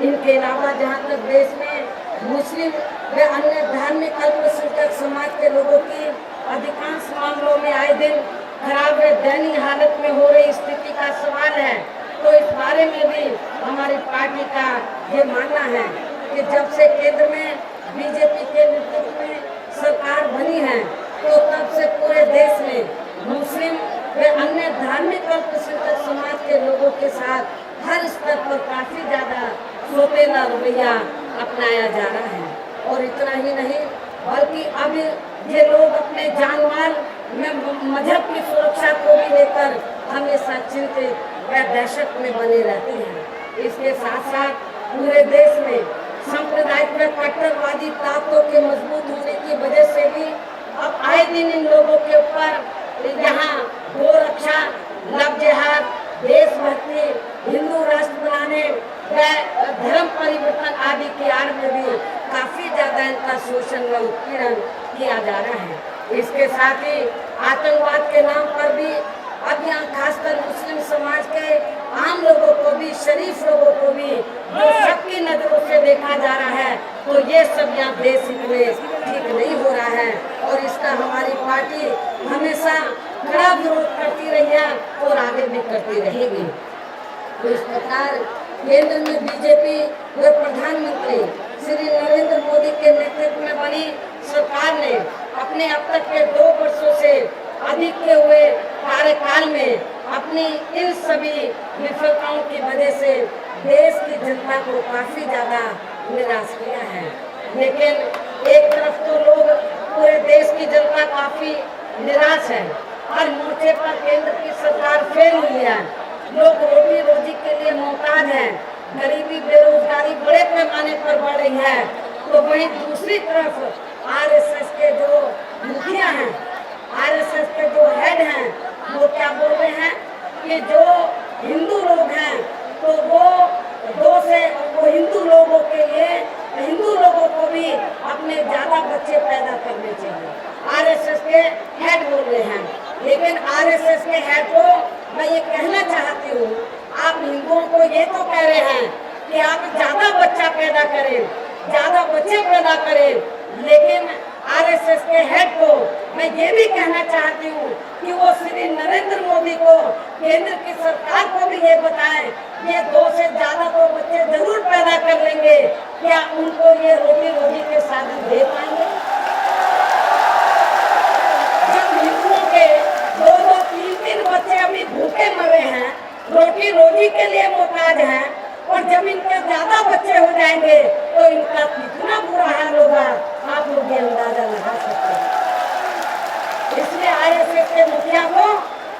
इनके अलावा जहाँ तक देश में मुस्लिम व अन्य धार्मिक अल्पसंख्यक समाज के लोगों की अधिकांश मामलों में आए दिन खराब व दयनीय हालत में हो रही स्थिति का सवाल है, तो इस बारे में भी हमारी पार्टी का ये मानना है कि जब से केंद्र में बीजेपी के नेतृत्व में सरकार बनी है, तो तब से पूरे देश में मुस्लिम व अन्य धार्मिक अल्पसंख्यक समाज के लोगों के साथ हर स्तर पर काफी ज्यादा सौतेला रवैया अपनाया जा रहा है। और इतना ही नहीं, बल्कि अब ये लोग अपने जान माल में मजहब की सुरक्षा को भी लेकर हमेशा चिंतित व दहशत में बने रहते हैं। इसके साथ साथ पूरे देश में सांप्रदायिक व कट्टरवादी ताकतों के मजबूत होने की वजह से भी अब आए दिन इन लोगों के ऊपर यहाँ गोरक्षा, लव जिहाद, देशभक्ति, हिंदू राष्ट्र बनाने व धर्म परिवर्तन आदि की आड़ में भी काफी ज्यादा इनका शोषण व उत्पीड़न किया जा रहा है। इसके साथ ही आतंकवाद के नाम पर भी अब यहाँ खासकर मुस्लिम समाज के आम लोगों को भी, शरीफ लोगों को भी जो सबकी नजरों से देखा जा रहा है, तो ये सब यहाँ देश में ठीक नहीं हो रहा है। और इसका हमारी पार्टी हमेशा कड़ा विरोध करती रही है और आगे भी करती रहेगी। तो इस प्रकार केंद्र में बीजेपी व प्रधानमंत्री श्री नरेंद्र मोदी के नेतृत्व में बनी सरकार ने अपने अब तक के 2 वर्षों से अधिक के हुए कार्यकाल में अपनी इन सभी विफलताओं की वजह से देश की जनता को काफी ज्यादा निराश किया है। लेकिन एक तरफ तो लोग, पूरे देश की जनता काफी निराश है, हर मोर्चे पर केंद्र की सरकार फेल हुई है, लोग रोटी रोजी के लिए मोहताज हैं, गरीबी बेरोजगारी बड़े पैमाने पर बढ़ रही है। तो वहीं दूसरी तरफ आरएसएस के जो मुखिया हैं, आरएसएस के जो हेड हैं, वो क्या बोल रहे हैं कि जो हिंदू लोग हैं तो वो हिंदू लोगों के लिए, हिंदू लोगों को भी अपने ज्यादा बच्चे पैदा करने चाहिए, आरएसएस के हेड बोल रहे हैं। लेकिन आरएसएस के हेड को मैं ये कहना चाहती हूँ, आप हिंदुओं को ये तो कह रहे हैं कि आप ज्यादा बच्चा पैदा करें, ज्यादा बच्चे पैदा करें, लेकिन आरएसएस के हेड को मैं ये भी कहना चाहती हूँ कि वो श्री नरेंद्र मोदी को, केंद्र की सरकार को भी ये बताएं, ये 2 से ज्यादा तो बच्चे जरूर पैदा कर लेंगे, क्या उनको ये रोटी रोजी के साधन दे पाएंगे? जब हिंदुओं के 2-2, 3-3 बच्चे अभी भूखे मरे हैं, रोटी रोजी के लिए मोहताज हैं, और जब इनके ज्यादा बच्चे हो जाएंगे तो इनका कितना बुरा हाल होगा, आप लोग ये अंदाजा लगा सकते हैं। इसलिए आरएसएस के मुखिया को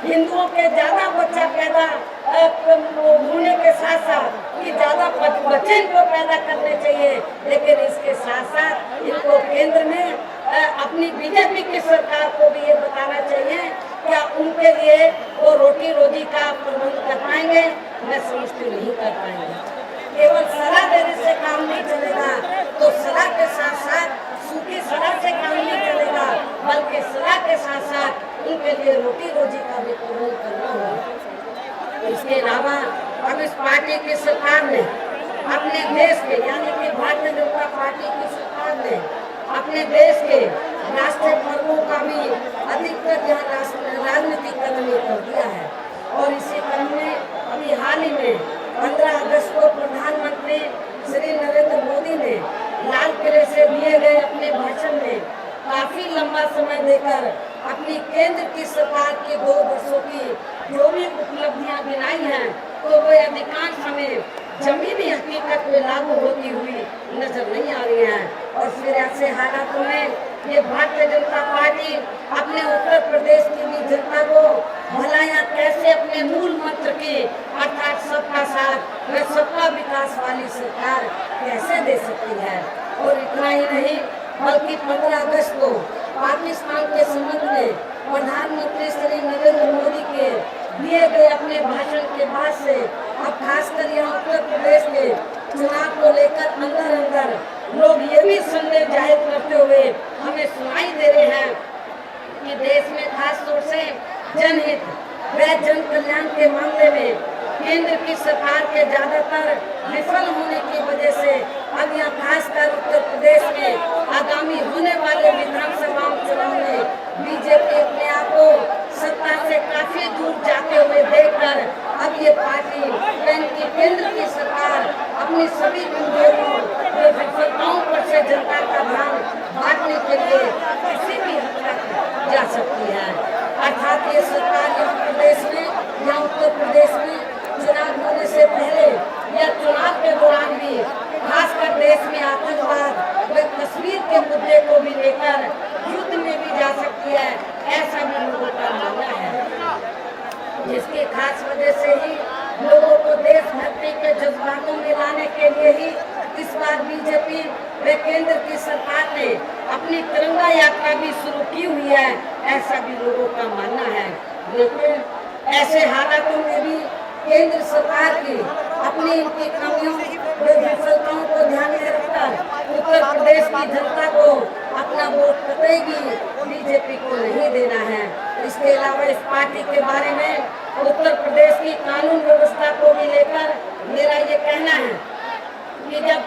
हिंदुओं के ज्यादा बच्चा पैदा होने के साथ साथ कि ज्यादा बच्चे इनको पैदा करने चाहिए, लेकिन इसके साथ साथ इनको केंद्र में अपनी बीजेपी की सरकार को भी ये बताना चाहिए क्या उनके लिए वो रोटी रोजी का प्रबंध कर पाएंगे? मैं समझती नहीं कर पाएंगे। केवल सलाह देने से काम नहीं चलेगा, तो सलाह के साथ साथ सूखी सलाह से काम नहीं चलेगा, बल्कि सलाह के साथ साथ उनके लिए रोटी रोजी का भी प्रबंध करना होगा। इसके अलावा अब इस पार्टी की सरकार ने अपने देश के, यानी कि भारतीय जनता पार्टी की सरकार ने अपने देश के राष्ट्रीय पर्वों का भी अधिकतर राजनीतिक कदम कर दिया है। और इसी क्रम में अभी हाल ही में 15 अगस्त को प्रधानमंत्री श्री नरेंद्र मोदी ने लाल किले से दिए गए अपने भाषण में काफी लंबा समय देकर अपनी केंद्र की सरकार के 2 वर्षों की जो भी उपलब्धियां गिनाई हैं, तो वो अधिकांश हमें जमीनी हकीकत में लागू होती हुई नजर नहीं आ रही है। और फिर ऐसे हालातों में ये भारतीय जनता पार्टी अपने उत्तर प्रदेश की भी जनता को भला या कैसे अपने मूल मंत्र की, अर्थात सबका साथ व सबका विकास वाली सरकार कैसे दे सकती है। और इतना ही नहीं, बल्कि 15 अगस्त को पाकिस्तान के संबंध में प्रधानमंत्री श्री नरेंद्र मोदी के दिए गए अपने भाषण के बाद से अब खासकर यहाँ उत्तर प्रदेश के चुनाव को लेकर अंदर अंदर लोग ये भी संदेश जाहिर करते हुए हमें सुनाई दे रहे हैं कि देश में खास तौर से जनहित व जन कल्याण के मामले में केंद्र की सरकार के ज्यादातर विफल होने की वजह से अब यहाँ खासकर उत्तर प्रदेश में आगामी होने वाले विधानसभा चुनाव में बीजेपी अपने आप को सत्ता से काफी दूर जाते हुए देखकर अब ये पार्टी की केंद्र की सरकार अपनी सभी कमजोरियों व विफलताओं पर से जनता का ध्यान बांटने के लिए किसी भी हद तक जा सकती है। अर्थात ये सरकार यहाँ प्रदेश में या उत्तर प्रदेश में चुनाव होने से पहले या चुनाव के दौरान भी खासकर देश में आतंकवाद व कश्मीर के मुद्दे को भी लेकर युद्ध में भी जा सकती है, ऐसा भी लोगों का मानना है। जिसकी खास वजह से ही लोगों को देशभक्ति के जज्बातों में लाने के लिए ही इस बार बीजेपी व केंद्र की सरकार ने अपनी तिरंगा यात्रा भी शुरू की हुई है, ऐसा भी लोगों का मानना है। लेकिन ऐसे हालातों में भी केंद्र सरकार की अपनी इनकी कमियों व विफलताओं को ध्यान में रखकर उत्तर प्रदेश की जनता को अपना वोट कतई भी बीजेपी को नहीं देना है। इसके अलावा इस पार्टी के बारे में उत्तर प्रदेश की कानून व्यवस्था को भी लेकर मेरा ये कहना है कि जब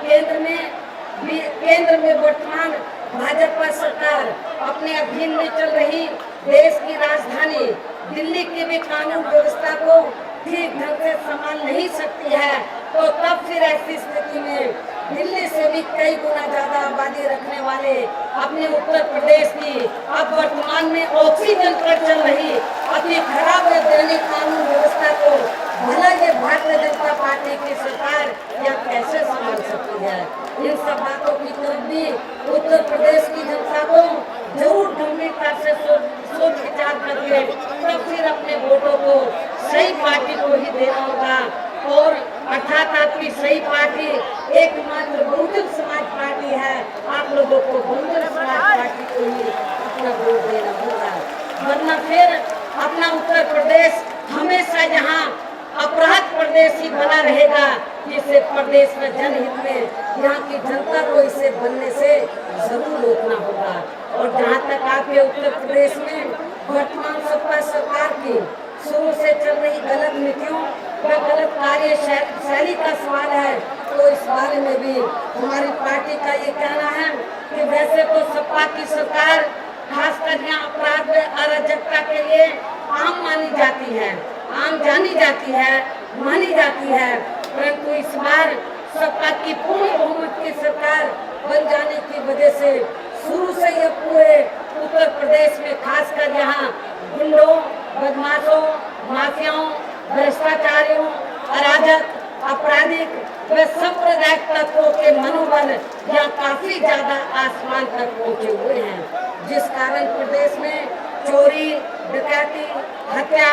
केंद्र में वर्तमान भाजपा सरकार अपने अधीन में चल रही देश की राजधानी दिल्ली की भी कानून व्यवस्था को ठीक ढंग से संभाल नहीं सकती है, तो तब फिर ऐसी स्थिति में दिल्ली से भी कई गुना ज्यादा आबादी रखने वाले अपने उत्तर प्रदेश की अब वर्तमान में ऑक्सीजन पर चल रही अति खराब दैनिक कानून व्यवस्था को भला ये भारतीय जनता पार्टी की सरकार यह कैसे संभाल सकती है। इन सब बातों की तरफ भी उत्तर प्रदेश की जनता को जरूर गंभीरता से सोच विचार करके तब फिर अपने वोटों को सही पार्टी को ही देना होगा। और अर्थात आपकी सही पार्टी एकमात्र बहुजन समाज पार्टी है, आप लोगों को बहुजन समाज पार्टी को ही अपना वोट देना होगा, वरना फिर अपना उत्तर प्रदेश हमेशा यहाँ अपराध प्रदेश ही बना रहेगा, जिसे प्रदेश में जनहित में यहाँ की जनता को इसे बनने से जरूर रोकना होगा। और जहाँ तक आपके उत्तर प्रदेश में वर्तमान सपा सरकार की शुरू से चल रही गलत नीतियों व गलत कार्य शैली का सवाल है, तो इस बारे में भी हमारी पार्टी का ये कहना है कि वैसे तो सपा की सरकार खासकर यहाँ अपराध व अराजकता के लिए आम मानी जाती है, आम जानी जाती है, मानी जाती है, परंतु इस बार सपा की पूर्ण बहुमत की सरकार बन जाने की वजह से शुरू से यह पूरे उत्तर प्रदेश में खासकर यहाँ गुंडों, बदमाशों, माफियाओं, भ्रष्टाचारियों, अराजक, आपराधिक व सांप्रदायिक तत्वों के मनोबल यहाँ काफी ज्यादा आसमान तक पहुँचे हुए हैं, जिस कारण प्रदेश में चोरी, डकैती, हत्या,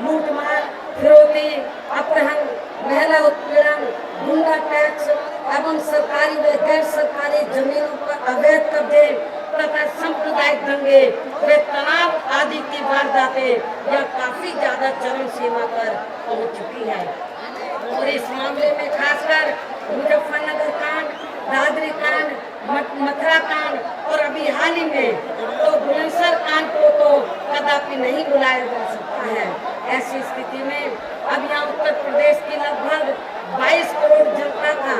लूटमार, फिरौती, अपहरण, महिला उत्पीड़न, गुंडा टैक्स एवं सरकारी व गैर सरकारी जमीनों पर अवैध कब्जे तथा सांप्रदायिक दंगे व तनाव आदि की वारदातें यह काफी ज्यादा चरम सीमा पर पहुंच चुकी है। और इस मामले में खासकर मुजफ्फरनगर कांड, दादरी कांड, मथुरा कांड और अभी हाल ही में तो बुलंदशहर कांड को तो कदापि नहीं बुलाया जा सकता है। ऐसी स्थिति में अब यहाँ उत्तर प्रदेश की लगभग 22 करोड़ जनता का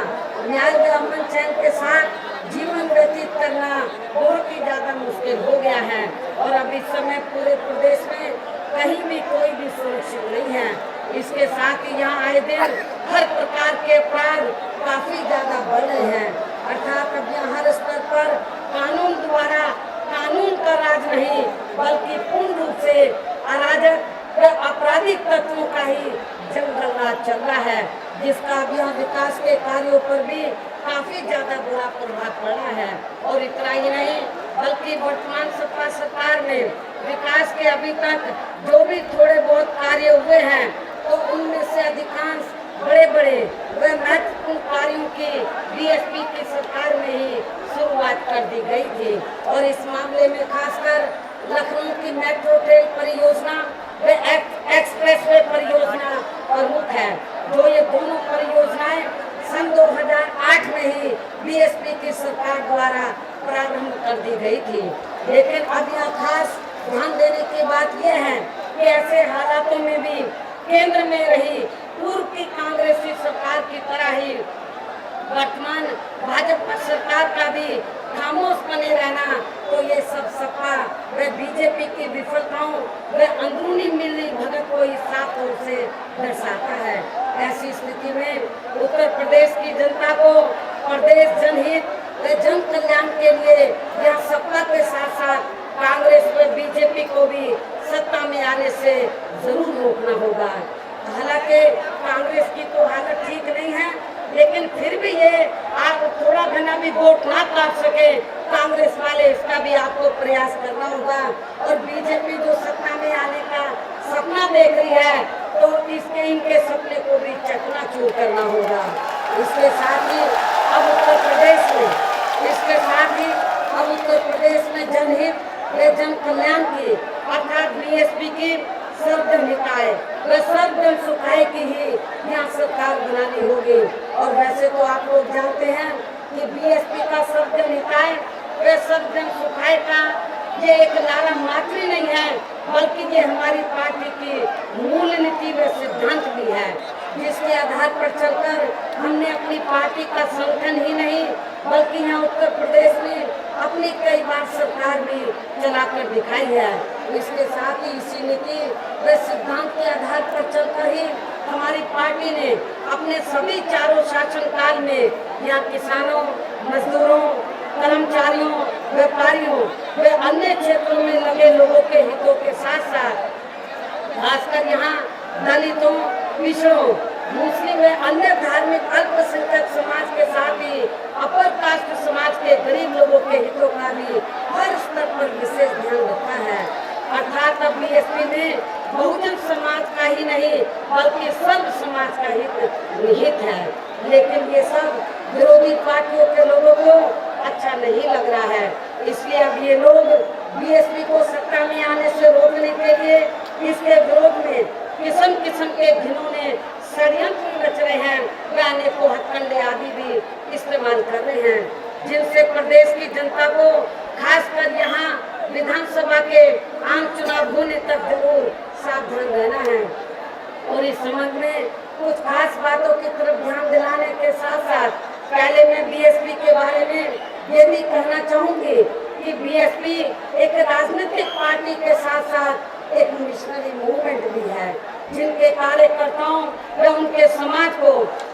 न्याय व अमन चैन के साथ जीवन व्यतीत करना बहुत ही ज्यादा मुश्किल हो गया है। और अब इस समय पूरे प्रदेश में कहीं भी कोई भी सुरक्षित नहीं है। इसके साथ ही यहाँ आए दिन हर प्रकार के अपराध काफी ज्यादा बढ़ रहे हैं। अर्थात अब यहाँ हर स्तर पर कानून द्वारा कानून का राज नहीं बल्कि पूर्ण रूप से अराजक व आपराधिक तत्वों का ही जंगल राज चल रहा है, जिसका अब यहाँ विकास के कार्यों पर भी काफी ज्यादा बुरा प्रभाव पड़ा है। और इतना ही नहीं बल्कि वर्तमान सपा सरकार में विकास के अभी तक जो भी थोड़े बहुत कार्य हुए हैं तो उनमें से अधिकांश बड़े बड़े व महत्वपूर्ण कार्यों की बीएसपी की सरकार में ही शुरुआत कर दी गई थी। और इस मामले में खासकर लखनऊ की मेट्रो ट्रेन परियोजना व एक्सप्रेसवे परियोजना प्रमुख है, जो ये दोनों परियोजनाएं सन 2008 में ही बीएसपी की सरकार द्वारा प्रारंभ कर दी गई थी। लेकिन अब यहाँ खास ध्यान देने की बात यह है कि ऐसे हालातों में भी केंद्र में रही पूर्व सरकार की तरह ही वर्तमान भाजपा सरकार का भी खामोश बने रहना, तो ये सब सपा व बीजेपी की विफलताओं व अंदरूनी मिली भगत को इस साफ तौर से दर्शाता है। ऐसी स्थिति में उत्तर प्रदेश की जनता को प्रदेश जनहित व जन कल्याण के लिए यहाँ सपा के साथ साथ कांग्रेस व बीजेपी को भी सत्ता में आने से जरूर रोकना होगा। हालांकि कांग्रेस की तो हालत ठीक नहीं है, लेकिन फिर भी ये आप थोड़ा घना भी वोट ना काट सके कांग्रेस वाले, इसका भी आपको प्रयास करना होगा। और बीजेपी जो सत्ता में आने का सपना देख रही है, तो इनके सपने को भी चकनाचूर करना होगा। इसके साथ ही अब उत्तर प्रदेश में जनहित व जन कल्याण की अर्थात बीएसपी की सर्वजन हिताय व सर्वजन सुखाय की ही यहाँ सरकार बनानी होगी। और वैसे तो आप लोग जानते हैं कि बीएसपी का सर्वजन हिताय व सर्वजन सुखाय का ये एक नारा मात्र नहीं है, बल्कि ये हमारी पार्टी की मूल नीति व सिद्धांत भी है, जिसके आधार पर चलकर हमने अपनी पार्टी का संगठन ही नहीं बल्कि यहाँ उत्तर प्रदेश में अपनी कई बार सरकार भी चलाकर दिखाई है। इसके साथ ही इसी नीति व सिद्धांत के आधार पर चलकर ही हमारी पार्टी ने अपने सभी चारों शासनकाल में यहाँ किसानों, मजदूरों, कर्मचारियों, व्यापारियों व अन्य क्षेत्रों में लगे लोगों के हितों के साथ साथ खासकर यहाँ दलितों, पिछड़ों, मुस्लिम व अन्य धार्मिक अल्पसंख्यक समाज के साथ ही अपर कास्ट समाज के गरीब लोगों के हितों का भी हर स्तर पर विशेष ध्यान रखा है। अर्थात अब बीएसपी में बहुजन समाज का ही नहीं बल्कि सर्व समाज का हित निहित है। लेकिन ये सब विरोधी पार्टियों के लोगों को अच्छा नहीं लग रहा है, इसलिए अब ये लोग बीएसपी को सत्ता में आने से रोकने के लिए इसके विरोध में किस्म किस्म के घिनौने षड्यंत्र रच रहे हैं व अनेकों हथकंडे आदि भी इस्तेमाल कर रहे हैं, जिनसे प्रदेश की जनता को खासकर यहाँ विधानसभा के आम चुनाव होने तक जरूर सावधान रहना है। और इस संबंध में कुछ खास बातों की तरफ ध्यान दिलाने के साथ साथ पहले मैं बीएसपी के बारे में ये भी कहना चाहूंगी कि बीएसपी एक राजनीतिक पार्टी के साथ साथ एक मिशनरी मूवमेंट भी है, जिनके कार्यकर्ताओं व उनके समाज को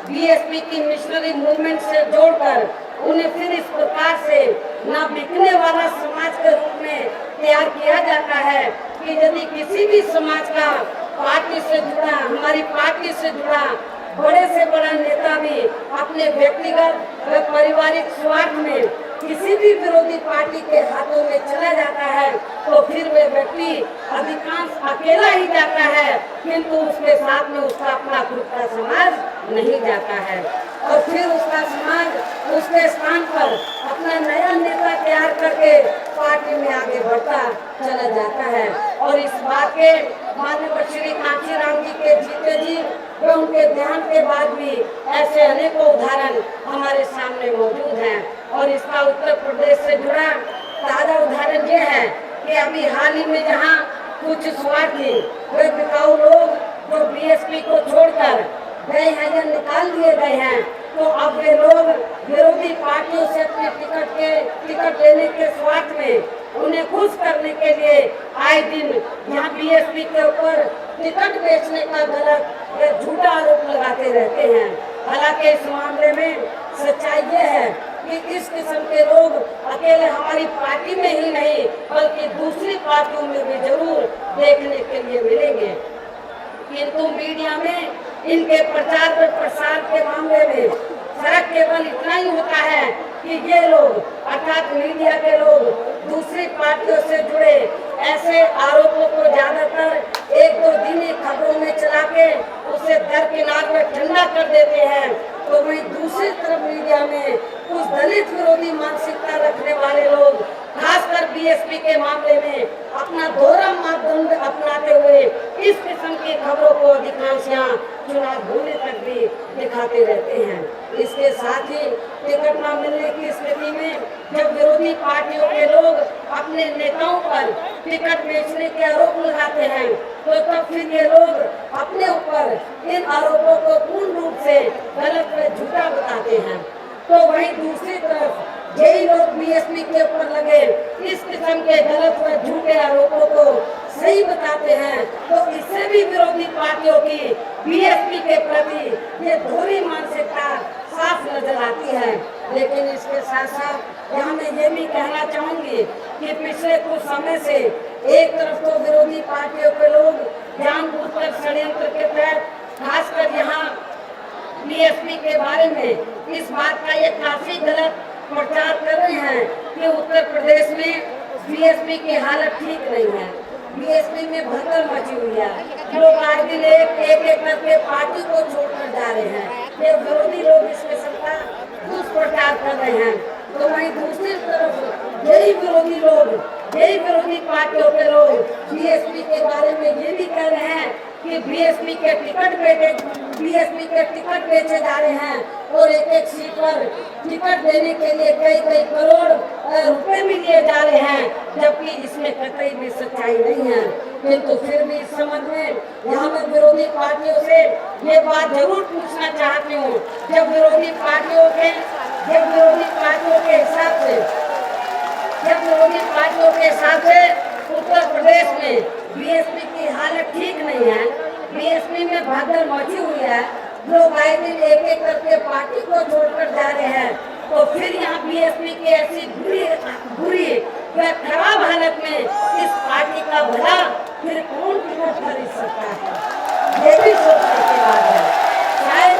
बीएसपी की मिशनरी मूवमेंट से जोड़कर उन्हें फिर इस प्रकार से न बिकने वाला समाज के रूप में तैयार किया जाता है कि यदि किसी भी समाज का पार्टी से जुड़ा, हमारी पार्टी से जुड़ा बड़े से बड़ा नेता भी अपने व्यक्तिगत व पारिवारिक स्वार्थ में किसी भी विरोधी पार्टी के हाथों में चला जाता है, तो फिर वे व्यक्ति अधिकांश अकेला ही जाता है, किंतु उसके साथ में उसका अपना खुद का समाज नहीं जाता है। और फिर उसका समाज उसके स्थान पर अपना नया नेता तैयार करके पार्टी में आगे बढ़ता चला जाता है। और इस बात के माननीय श्री कांचीराम जी के जीते जी व उनके ध्यान के बाद भी ऐसे अनेकों उदाहरण हमारे सामने मौजूद हैं। और इसका उत्तर प्रदेश से जुड़ा ताजा उदाहरण ये है कि अभी हाल ही में जहाँ कुछ स्वार्थी व बिकाऊ लोग जो बीएसपी को छोड़कर गए हैं या निकाल दिए गए हैं, तो अब वे लोग विरोधी पार्टियों से अपने टिकट लेने के स्वार्थ में उन्हें खुश करने के लिए आए दिन यहाँ बीएसपी के ऊपर टिकट बेचने का गलत व झूठा आरोप लगाते रहते हैं। हालांकि इस मामले में सच्चाई ये है कि इस किस्म के लोग अकेले हमारी पार्टी में ही नहीं बल्कि दूसरी पार्टियों में भी जरूर देखने के लिए मिलेंगे, किंतु मीडिया में इनके प्रचार व प्रसार के मामले में फर्क केवल इतना ही होता है कि ये लोग अर्थात मीडिया के लोग दूसरी पार्टियों से जुड़े ऐसे आरोपों को ज्यादातर एक दो दिन खबरों में चला के उसे दरकिनार में ठंडा कर देते हैं, तो वही दूसरी तरफ मीडिया में कुछ दलित विरोधी मानसिकता रखने वाले लोग खासकर बीएसपी के मामले में अपना दोहरा मापदंड अपनाते हुए इस किस्म की खबरों को अधिकांश यहाँ चुनाव होने तक भी दिखाते रहते हैं। इसके साथ ही टिकट न मिलने की स्थिति में जब विरोधी पार्टियों के लोग अपने नेताओं पर टिकट बेचने के आरोप लगाते हैं, तो तब फिर ये लोग अपने ऊपर इन आरोपों को पूर्ण रूप से गलत तो वहीं दूसरी तरफ यही लोग बीएसपी के ऊपर लगे इस किस्म के गलत व झूठे आरोपों को सही बताते हैं, तो इससे भी विरोधी पार्टियों की बीएसपी के प्रति ये दोहरी मानसिकता साफ नजर आती है। लेकिन इसके साथ साथ यहाँ मैं ये भी कहना चाहूंगी कि पिछले कुछ समय से एक तरफ तो विरोधी पार्टियों के लोग जानबूझकर षड्यंत्र के तहत खासकर यहाँ बीएसपी के बारे में इस बात का ये काफी गलत प्रचार कर रहे हैं कि उत्तर प्रदेश में बीएसपी की हालत ठीक नहीं है, बीएसपी में भगदड़ मची हुई है, लोग आए दिन एक करके पार्टी को छोड़कर जा रहे हैं, ये विरोधी लोग इस किस्म का दुष्प्रचार कर रहे हैं। तो वहीं दूसरी तरफ यही विरोधी पार्टियों के लोग बीएसपी के बारे में ये भी कह रहे हैं कि बीएसपी के टिकट बेचे जा रहे हैं और एक सीट पर टिकट देने के लिए कई करोड़ रुपए भी लिए जा रहे हैं, जबकि इसमें कतई भी सच्चाई नहीं है। किंतु फिर भी इस संबंध में यहाँ मैं विरोधी पार्टियों से ये बात जरूर पूछना चाहती हूँ, जब विरोधी पार्टियों के हिसाब से उत्तर प्रदेश में बीएसपी की हालत ठीक नहीं है, बीएसपी में भगदड़ मची हुई है, लोग आए दिन एक करके पार्टी को छोड़कर जा रहे हैं, तो फिर यहाँ बीएसपी की ऐसी बुरी व खराब हालत में इस पार्टी का भला फिर कौन टिकट खरीद सकता है, ये भी सोचने की बात है। शायद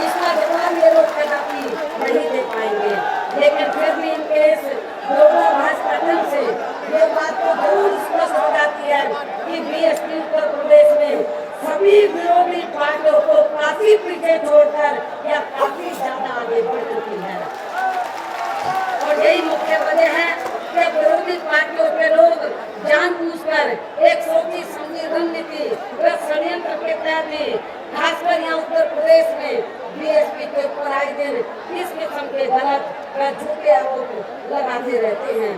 इसका जवाब ये लोग कदापि नहीं दे पाएंगे, लेकिन फिर भी इनके इस लोकाभास कथन से ये बात तो जरूर स्पष्ट हो जाती है कि बीएसपी उत्तर प्रदेश में सभी विरोधी पार्टियों को काफी पीछे छोड़कर या काफी ज्यादा आगे बढ़ चुकी है। और यही मुख्य वजह है कि विरोधी पार्टियों के लोग जानबूझकर एक सोची समझी रणनीति व षड्यंत्र के तहत ही खासकर यहाँ उत्तर प्रदेश में बीएसपी के ऊपर आए दिन इस किस्म के गलत व झूठे आरोप लगाते रहते हैं।